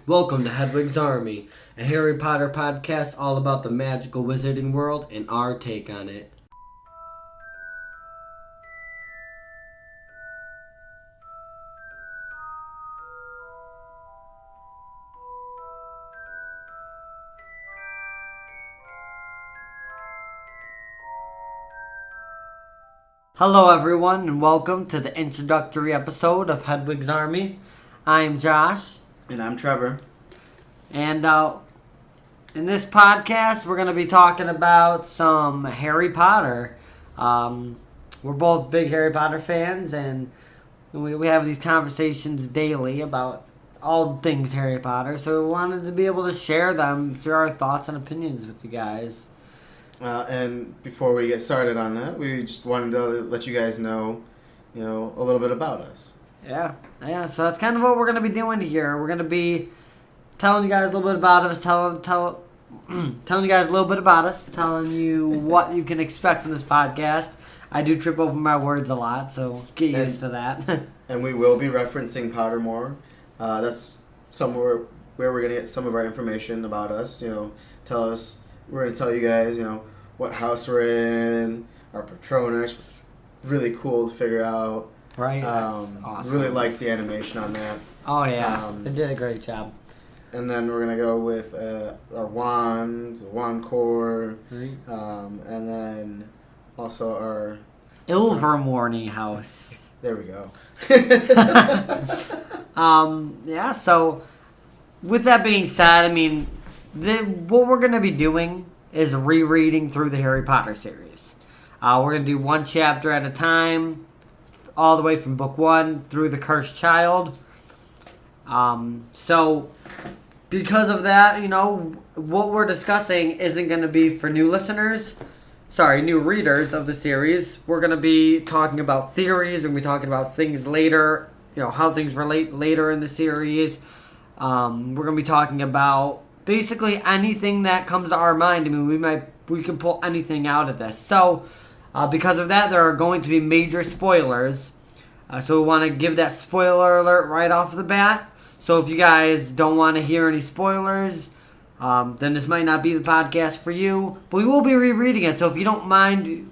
Welcome to Hedwigs Army, a Harry Potter podcast all about the magical wizarding world and our take on it. Hello everyone and welcome to the introductory episode of Hedwigs Army. I'm Josh. And I'm Trevor. And in this podcast, we're going to be talking about some Harry Potter. We're both big Harry Potter fans, and we have these conversations daily about all things Harry Potter. So we wanted to be able to share them, share our thoughts and opinions with you guys. And before we get started on that, we just wanted to let you guys know, a little bit about us. Yeah. So that's kind of what we're going to be doing here. We're going to be telling you guys a little bit about us, telling you guys a little bit about us, telling you what you can expect from this podcast. I do trip over my words a lot, so get used to that. And we will be referencing Pottermore. That's somewhere where we're going to get some of our information about us. We're going to tell you guys, what house we're in, our Patronus, which is really cool to figure out. Right, awesome. Really like the animation on that. Oh yeah, they did a great job. And then we're gonna go with our wands, wand core, right. And then also our Ilvermorny house. There we go. Yeah. So, with that being said, what we're gonna be doing is rereading through the Harry Potter series. We're gonna do one chapter at a time, all the way from book 1 through the Cursed Child. So, because of that, what we're discussing isn't going to be for new readers of the series. We're going to be talking about theories, and we're talking about things later, how things relate later in the series. We're going to be talking about basically anything that comes to our mind. We can pull anything out of this. So, because of that, there are going to be major spoilers. So we want to give that spoiler alert right off the bat. So if you guys don't want to hear any spoilers, then this might not be the podcast for you. But we will be rereading it. So if you don't mind,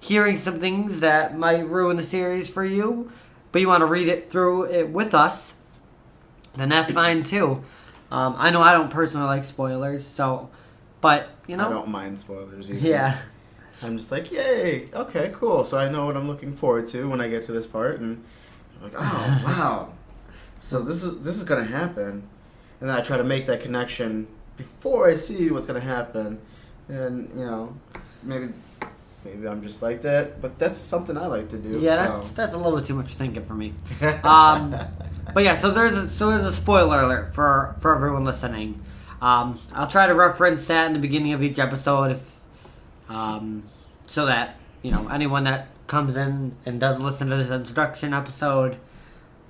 hearing some things that might ruin the series for you, but you want to read it through it with us, then that's fine too. I know I don't personally like spoilers, but I don't mind spoilers either. Yeah. I'm just like, yay, okay, cool. So I know what I'm looking forward to when I get to this part, and I'm like, oh, wow. So this is going to happen. And then I try to make that connection before I see what's going to happen. And, maybe I'm just like that, but that's something I like to do. Yeah, that's a little bit too much thinking for me. But yeah, so there's a spoiler alert for everyone listening. I'll try to reference that in the beginning of each episode so that anyone that comes in and doesn't listen to this introduction episode,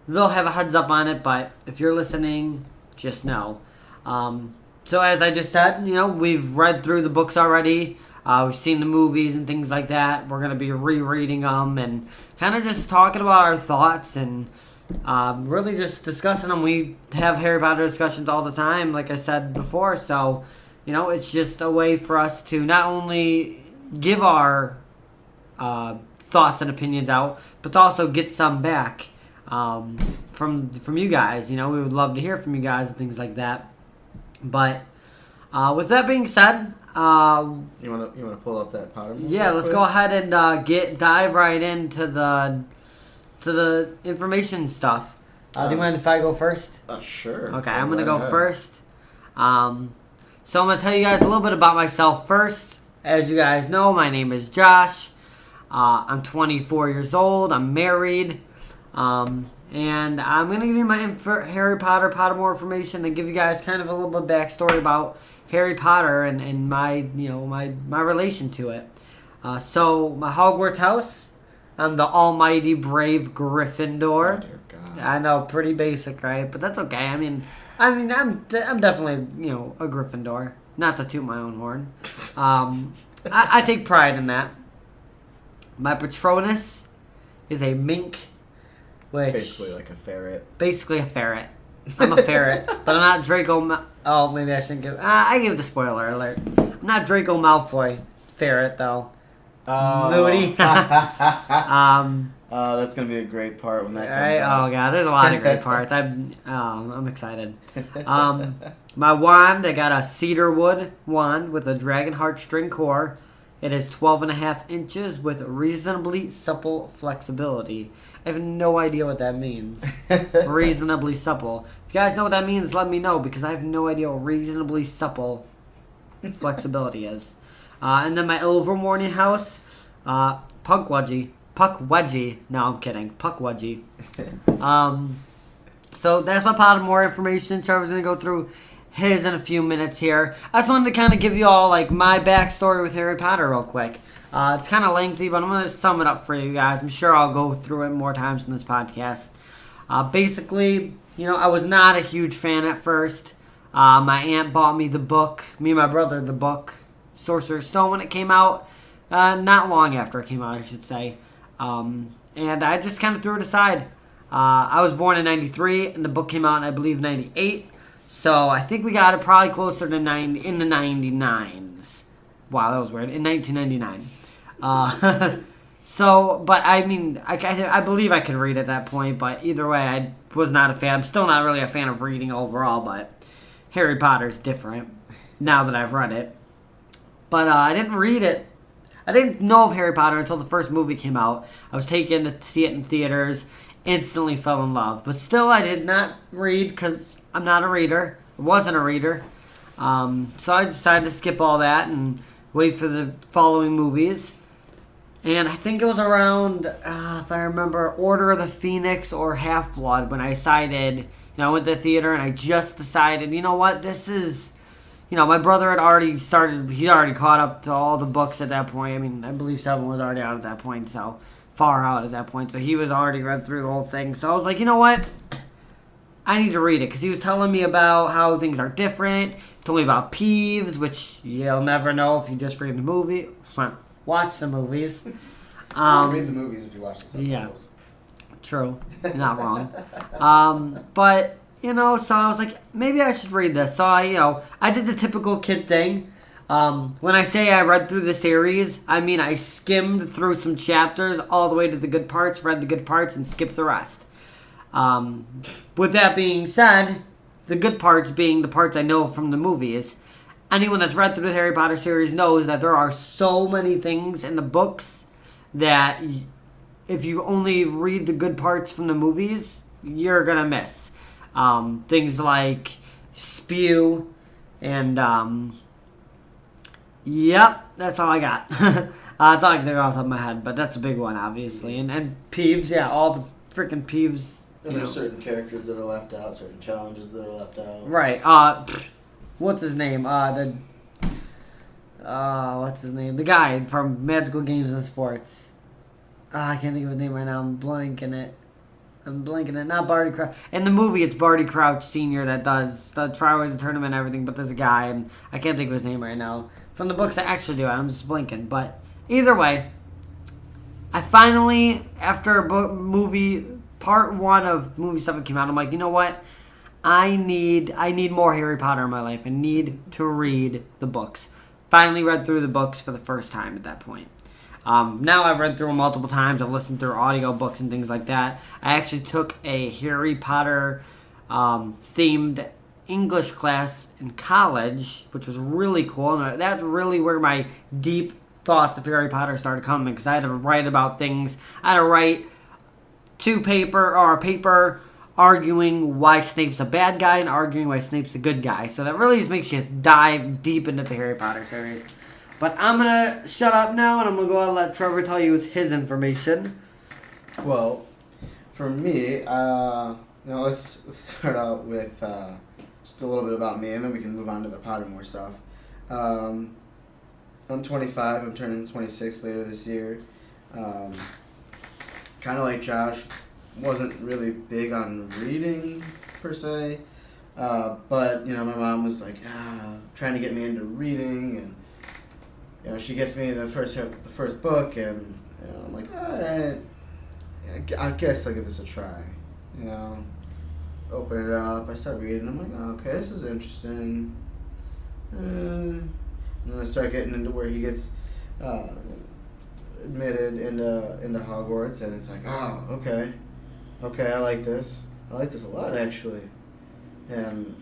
they'll have a heads up on it. But if you're listening, just know. So as I just said, we've read through the books already. We've seen the movies and things like that. We're gonna be rereading them and kind of just talking about our thoughts and really just discussing them. We have Harry Potter discussions all the time, like I said before. So, it's just a way for us to not only give our thoughts and opinions out, but to also get some back from you guys. We would love to hear from you guys and things like that. But with that being said, you want to pull up that Potter movie? Yeah, let's go ahead and dive right into the information stuff. Do you mind if I go first? Sure. Okay, I'm going to go first. So I'm going to tell you guys a little bit about myself first. As you guys know, my name is Josh. I'm 24 years old. I'm married. And I'm going to give you my Harry Potter, Pottermore information and give you guys kind of a little bit of backstory about Harry Potter and my relation to it. So my Hogwarts house, I'm the almighty brave Gryffindor. Oh, dear God. I know, pretty basic, right? But that's okay. I'm definitely a Gryffindor. Not to toot my own horn. I take pride in that. My Patronus is a mink, which basically like a ferret. Basically a ferret. I'm a ferret, but I'm not Draco. Oh, maybe I shouldn't give. I give the spoiler alert. I'm not Draco Malfoy ferret though. Moody. That's gonna be a great part when that Right? comes out. Oh god, there's a lot of great parts. I'm excited. My wand, I got a cedar wood wand with a dragon heartstring core. It is 12.5 inches with reasonably supple flexibility. I have no idea what that means. Reasonably supple. If you guys know what that means, let me know because I have no idea what reasonably supple flexibility is. And then my Ilvermorny house, Puck Wedgie. No, I'm kidding. Puck Wedgie. So that's my Pottermore information. Trevor's going to go through his in a few minutes here. I just wanted to kind of give you all like my backstory with Harry Potter real quick. It's kind of lengthy, but I'm going to sum it up for you guys. I'm sure I'll go through it more times in this podcast. Basically, I was not a huge fan at first. My aunt bought me the book, me and my brother, the book, Sorcerer's Stone, when it came out. Not long after it came out, I should say. And I just kind of threw it aside. I was born in 93, and the book came out in, I believe, 98. So I think we got it probably closer to in the 99s. Wow, that was weird. In 1999. But I mean, I believe I could read at that point, but either way, I was not a fan. I'm still not really a fan of reading overall, but Harry Potter's different now that I've read it. But I didn't read it. I didn't know of Harry Potter until the first movie came out. I was taken to see it in theaters, instantly fell in love. But still, I did not read because I'm not a reader. I wasn't a reader. So I decided to skip all that and wait for the following movies. And I think it was around, if I remember, Order of the Phoenix or Half-Blood when I decided, I went to the theater and I just decided, you know what, this is, my brother had already started, he already caught up to all the books at that point. I mean, I believe 7 was already out at that point, so far out at that point. So he was already read through the whole thing. So I was like, you know what? I need to read it because he was telling me about how things are different. He told me about peeves, which you'll never know if you just read the movie. Watch the movies. Read the movies if you watch the subtitles. Yeah, true. You're not wrong. But, so I was like, maybe I should read this. So I did the typical kid thing. When I say I read through the series, I mean I skimmed through some chapters all the way to the good parts, read the good parts, and skipped the rest. With that being said, the good parts being the parts I know from the movies. Anyone that's read through the Harry Potter series knows that there are so many things in the books that if you only read the good parts from the movies, you're going to miss. Things like spew and, yep, that's all I got. That's all I can think off the top of my head, but that's a big one, obviously. And peeves, yeah, all the freaking peeves. And there's certain characters that are left out, certain challenges that are left out. Right. What's his name? What's his name? The guy from Magical Games and Sports. I can't think of his name right now. I'm blanking it. Not Barty Crouch. In the movie, it's Barty Crouch Sr. that does the Triwise and Tournament and everything, but there's a guy, and I can't think of his name right now. From the books, I actually do it. I'm just blinking. But either way, I finally, after part 1 of movie 7 came out, I'm like, you know what? I need more Harry Potter in my life. I need to read the books. Finally read through the books for the first time at that point. Now I've read through them multiple times. I've listened through audiobooks and things like that. I actually took a Harry Potter themed English class in college, which was really cool. And that's really where my deep thoughts of Harry Potter started coming, because I had to write about things. I had to write a paper arguing why Snape's a bad guy and arguing why Snape's a good guy. So that really just makes you dive deep into the Harry Potter series. But I'm going to shut up now, and I'm going to go ahead and let Trevor tell you his information. Well, for me, let's start out with just a little bit about me, and then we can move on to the Pottermore stuff. I'm 25. I'm turning 26 later this year. Kind of like Josh, wasn't really big on reading per se, but my mom was like trying to get me into reading, and she gets me the first book, and I'm like, all right, I guess I'll give this a try, open it up. I start reading. I'm like, oh, okay, this is interesting. And then I start getting into where he gets admitted into Hogwarts, and it's like, oh, okay, I like this. I like this a lot, actually. And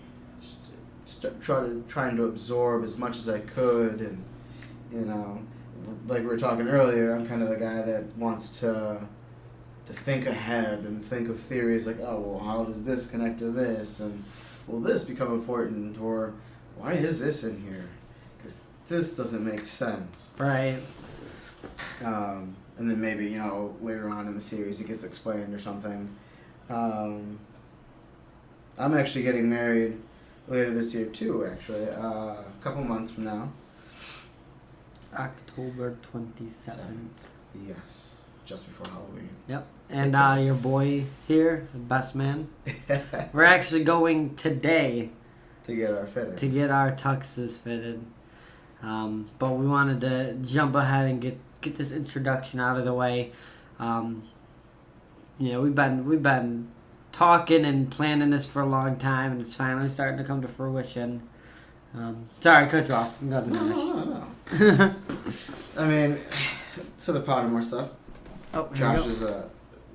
trying to absorb as much as I could, and like we were talking earlier, I'm kind of the guy that wants to think ahead and think of theories like, oh, well, how does this connect to this, and will this become important, or why is this in here? Because this doesn't make sense. Right. And then maybe, later on in the series it gets explained or something. I'm actually getting married later this year too, actually. A couple months from now. October 27th. Yes. Just before Halloween. Yep. And your boy here, the best man. We're actually going today to get our fittings. To get our tuxes fitted. But we wanted to jump ahead and get this introduction out of the way. We've been talking and planning this for a long time, and it's finally starting to come to fruition. Sorry, I cut you off. I'm going to finish. No. I mean, to the Pottermore stuff. Oh, Josh is a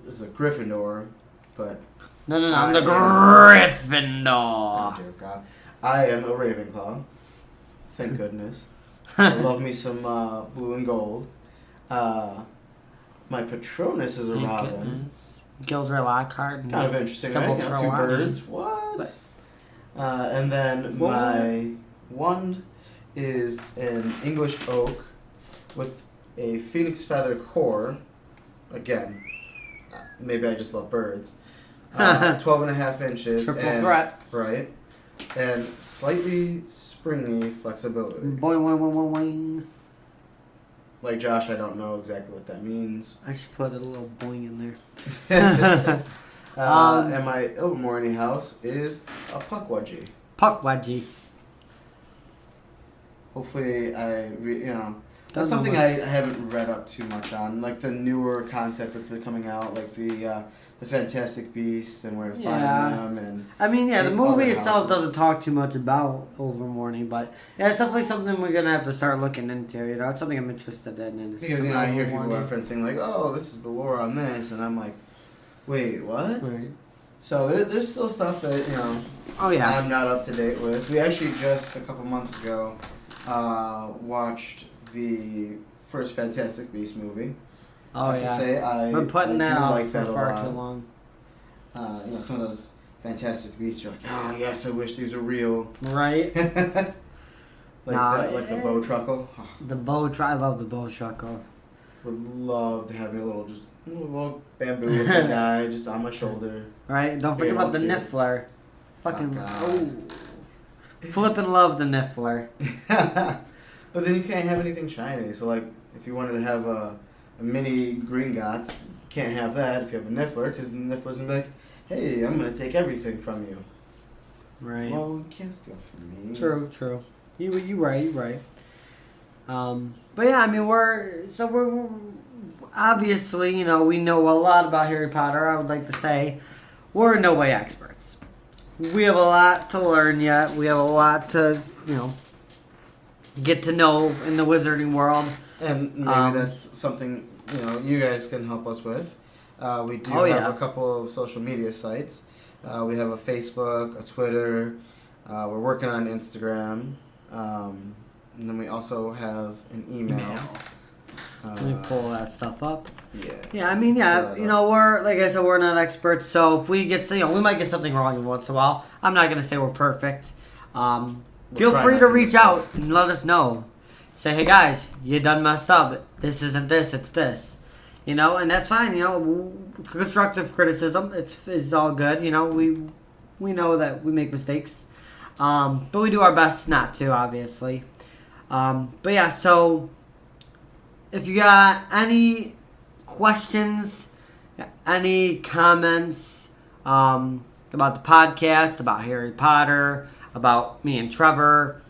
Gryffindor, but no. I'm the Gryffindor. Oh dear God, I am a Ravenclaw. Thank goodness. I love me some blue and gold. My Patronus is a Robin. Gilderoy Lockhart. It's kind of interesting, right? Two birds. What? And then my wand is an English oak with a phoenix feather core. Again, maybe I just love birds. 12.5 inches. Triple threat. Right. And slightly springy flexibility. Boing, boing, boing, boing, boing. Like Josh, I don't know exactly what that means. I should put a little boing in there. And my Ilvermorny house is a Puckwudgie. Puckwudgie. Hopefully, that's something I haven't read up too much on, like the newer content that's been coming out, like the Fantastic Beasts and where to find them, and the movie itself doesn't talk too much about Ilvermorny, but it's definitely something we're gonna have to start looking into. It's something I'm interested in. Because I hear people referencing like, oh, this is the lore on this, and I'm like, wait, what? Right. So there's still stuff that I'm not up to date with. We actually just a couple months ago watched the first Fantastic Beasts movie. Oh, I have to say, I've been putting that off like that for far too long. Some of those Fantastic Beasts, you're like, oh yes, I wish these were real. Right. like the bow truckle. I love the bow truckle. Would love to have a little bamboo looking guy just on my shoulder. Right. Don't forget about the Niffler. Fucking flippin' love the Niffler. But then you can't have anything shiny. So like, if you wanted to have a mini Gringotts, you can't have that if you have a Niffler, because the Niffler's gonna be like, hey, I'm gonna take everything from you. Right. Well, you can't steal from me. True. You right. But yeah, we're obviously, we know a lot about Harry Potter. I would like to say we're in no way experts. We have a lot to learn yet. We have a lot to, get to know in the wizarding world. And maybe that's something, you guys can help us with. We do have a couple of social media sites. We have a Facebook, a Twitter. We're working on Instagram. And then we also have an email. Let me pull that stuff up. Yeah. We're, like I said, we're not experts, so if we get, we might get something wrong once in a while. I'm not going to say we're perfect. Feel free to reach out and let us know. Say, hey guys, you done messed up. This isn't this, it's this. And that's fine, constructive criticism, it's all good. We know that we make mistakes. But we do our best not to, obviously. But yeah, so if you got any questions, any comments about the podcast, about Harry Potter, about me and Trevor,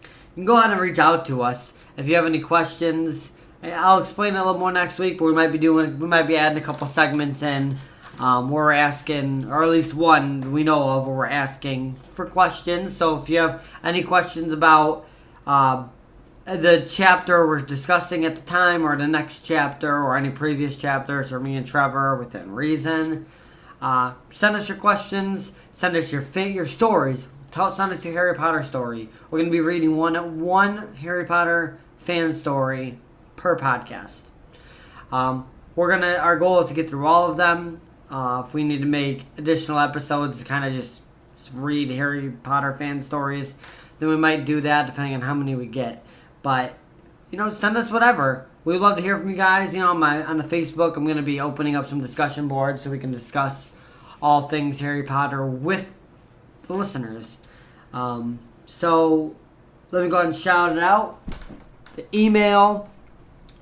you can go ahead and reach out to us. If you have any questions, I'll explain it a little more next week, but we might be adding a couple segments in We're asking, or at least one we know of, where we're asking for questions. So if you have any questions about the chapter we're discussing at the time, or the next chapter, or any previous chapters, or me and Trevor within reason, send us your questions. Send us your stories. Send us your Harry Potter story. We're going to be reading one Harry Potter fan story per podcast. Our goal is to get through all of them. If we need to make additional episodes to kind of just read Harry Potter fan stories, then we might do that depending on how many we get. But, send us whatever. We'd love to hear from you guys. On the Facebook, I'm going to be opening up some discussion boards so we can discuss all things Harry Potter with the listeners. So, let me go ahead and shout it out. The email,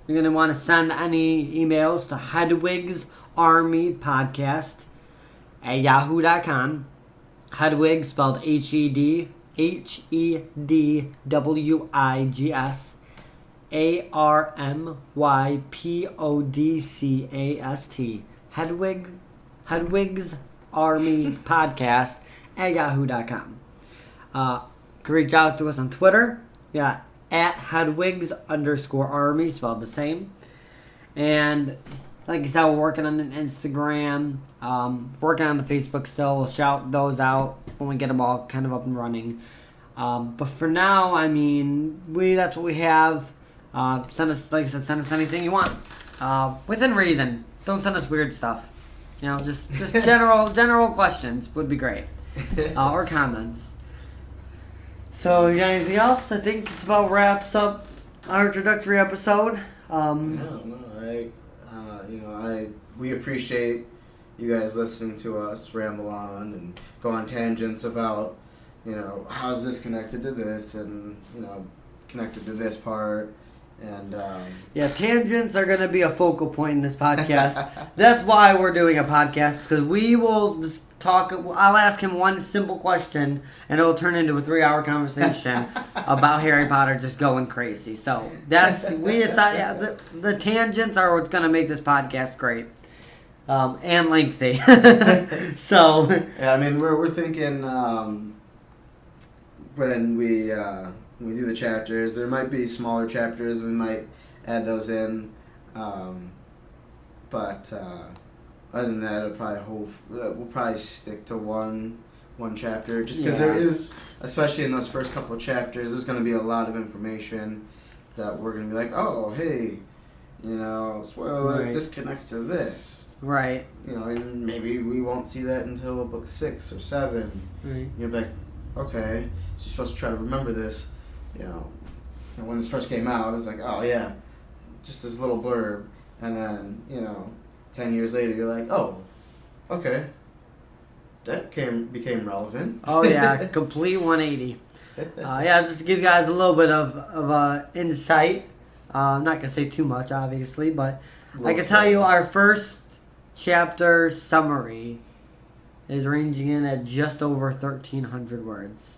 you're going to want to send any emails to Hedwigs Army Podcast at yahoo.com. Hedwigs spelled Hedwiggs ArmyPodcast. Hedwigs Army Podcast at yahoo.com. You can reach out to us on Twitter. Yeah, at Hedwigs_Army, spelled the same. And like I said, we're working on an Instagram, working on the Facebook still. We'll shout those out when we get them all kind of up and running. But for now, that's what we have. Send us anything you want, within reason. Don't send us weird stuff. Just general questions would be great, or comments. So, you got anything else? I think it's about wraps up our introductory episode. We appreciate you guys listening to us ramble on and go on tangents about, how's this connected to this and, connected to this part. And tangents are going to be a focal point in this podcast. That's why we're doing a podcast, because we will just talk. I'll ask him one simple question, and it'll turn into a 3-hour conversation about Harry Potter just going crazy. So we decided the tangents are what's going to make this podcast great, and lengthy. So we're thinking when we do the chapters, there might be smaller chapters. We might add those in, but other than that, we'll probably stick to one chapter, just because there is, especially in those first couple of chapters, there's going to be a lot of information that we're going to be like, oh, hey, this connects to this. Right. And maybe we won't see that until book 6 or 7. Right. You're like, okay, so you're supposed to try to remember this. And when this first came out, I was like, oh yeah, just this little blurb, and then 10 years later, you're like, oh, okay, that became relevant. Oh yeah, complete 180. Just to give you guys a little bit of insight. I'm not gonna say too much, obviously, but I can tell you our first chapter summary is ranging in at just over 1,300 words.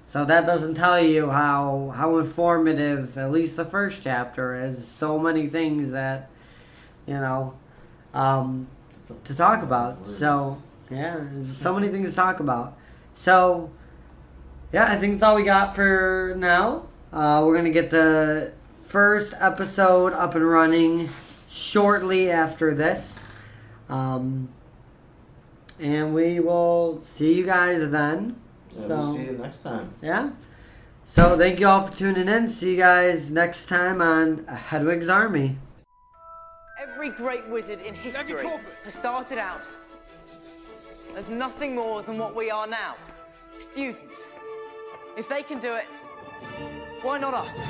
So that doesn't tell you how informative, at least the first chapter is. So many things that, to talk about. So, there's so many things to talk about. So, I think that's all we got for now. We're going to get the first episode up and running shortly after this. And we will see you guys then. We'll see you next time. Yeah. So thank you all for tuning in. See you guys next time on Hedwigs Army. Every great wizard in history has started out as nothing more than what we are now. Students. If they can do it, why not us?